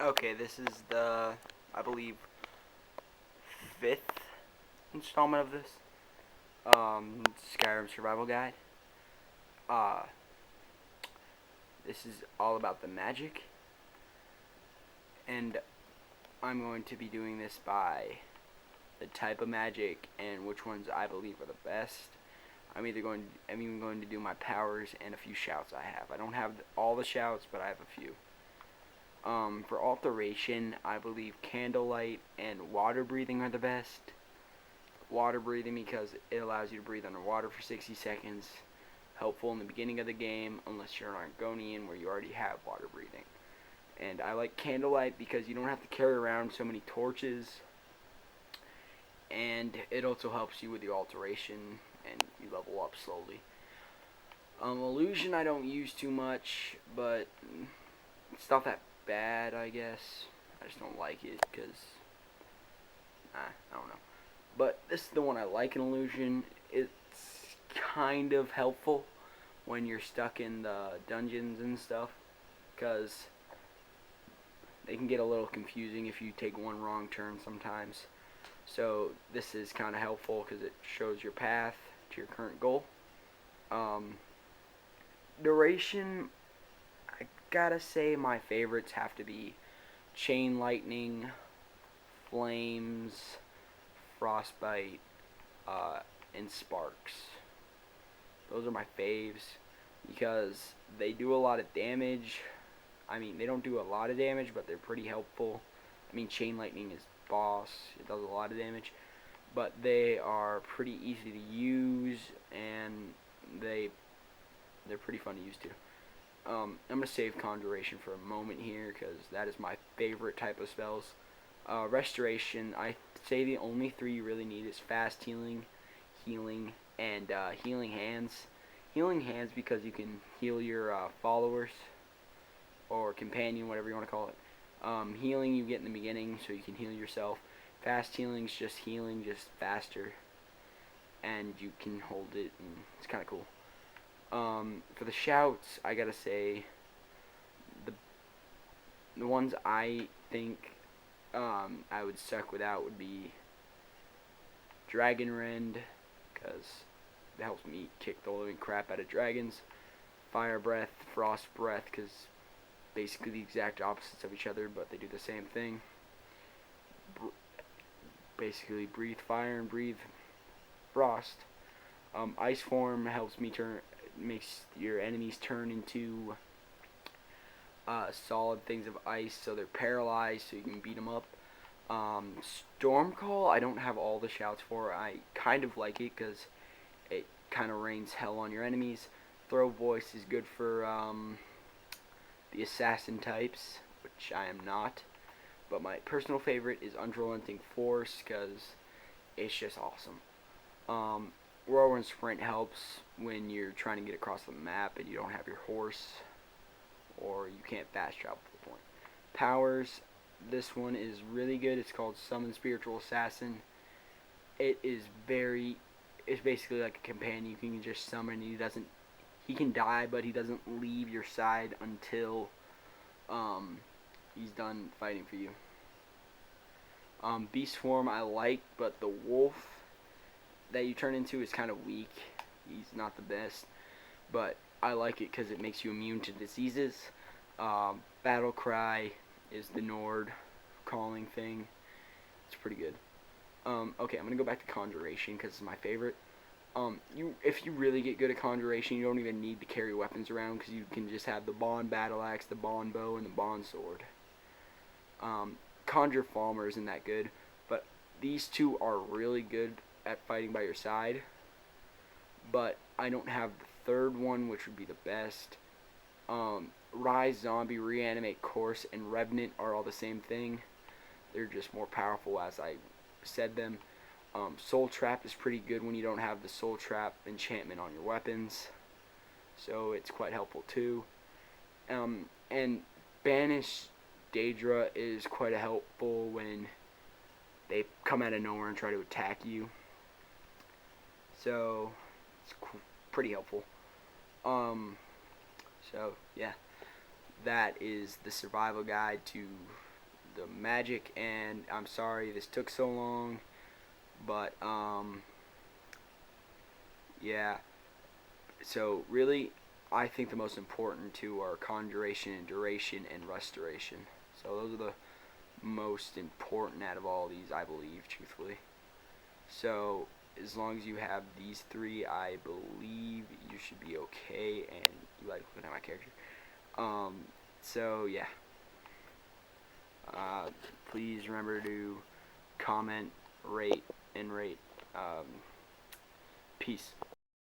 Okay, this is the, I believe, fifth installment of this Skyrim survival guide. Uh, this is all about the magic, and I'm going to be doing this by the type of magic and which ones I believe are the best. I'm even going to do my powers and a few shouts I have. I don't have all the shouts, but I have a few. For alteration, I believe candlelight and water breathing are the best. Water breathing because it allows you to breathe underwater for 60 seconds. Helpful in the beginning of the game, unless you're an Argonian where you already have water breathing. And I like candlelight because you don't have to carry around so many torches. And it also helps you with the alteration, and you level up slowly. Illusion I don't use too much, but it's not that bad, I guess. I just don't like it because I don't know. But this is the one I like in Illusion. It's kind of helpful when you're stuck in the dungeons and stuff, because they can get a little confusing if you take one wrong turn sometimes. So this is kind of helpful because it shows your path to your current goal. Duration, I gotta say my favorites have to be Chain Lightning, Flames, Frostbite, and Sparks. Those are my faves because they do a lot of damage. I mean, they don't do a lot of damage, but they're pretty helpful. I mean, Chain Lightning is boss. It does a lot of damage. But they are pretty easy to use, and they're pretty fun to use too. I'm going to save Conjuration for a moment here because that is my favorite type of spells. Restoration, I say the only three you really need is Fast Healing, and Healing Hands. Healing Hands because you can heal your followers or companion, whatever you want to call it. Healing you get in the beginning so you can heal yourself. Fast Healing is just healing, just faster, and you can hold it, and it's kind of cool. For the shouts, I gotta say, the ones I think I would suck without would be Dragon Rend, because it helps me kick the living crap out of dragons. Fire Breath, Frost Breath, because basically the exact opposites of each other, but they do the same thing. Basically, breathe fire and breathe frost. Ice Form helps me makes your enemies turn into solid things of ice, so they're paralyzed, so you can beat them up. Storm Call, I don't have all the shouts for. I kind of like it because it kind of rains hell on your enemies. Throw Voice is good for the assassin types, which I am not. But my personal favorite is Unrelenting Force because it's just awesome. Whirlwind Sprint helps when you're trying to get across the map and you don't have your horse, or you can't fast travel to the point. Powers, this one is really good. It's called Summon Spiritual Assassin. It's basically like a companion. You can just summon. He can die, but he doesn't leave your side until he's done fighting for you. Beast Form I like, but the wolf that you turn into is kind of weak. He's not the best, but I like it because it makes you immune to diseases. Battle Cry is the Nord calling thing. It's pretty good. Okay, I'm gonna go back to Conjuration because it's my favorite. If you really get good at Conjuration, you don't even need to carry weapons around because you can just have the Bond Battle Axe, the Bond Bow, and the Bond Sword. Conjure Falmer isn't that good, but these two are really good at fighting by your side. But I don't have the third one, which would be the best. Rise, Zombie, Reanimate, Course, and Revenant are all the same thing. They're just more powerful as I said them. Soul Trap is pretty good when you don't have the Soul Trap enchantment on your weapons, so it's quite helpful too. And Banish Daedra is quite helpful when they come out of nowhere and try to attack you. So it's pretty helpful. So yeah, that is the survival guide to the magic. And I'm sorry this took so long, but yeah. So really, I think the most important two are conjuration and duration and restoration. So those are the most important out of all these, I believe, truthfully. So as long as you have these three, I believe you should be okay. And you like looking at my character. So yeah. Please remember to comment, rate, and rate. Peace.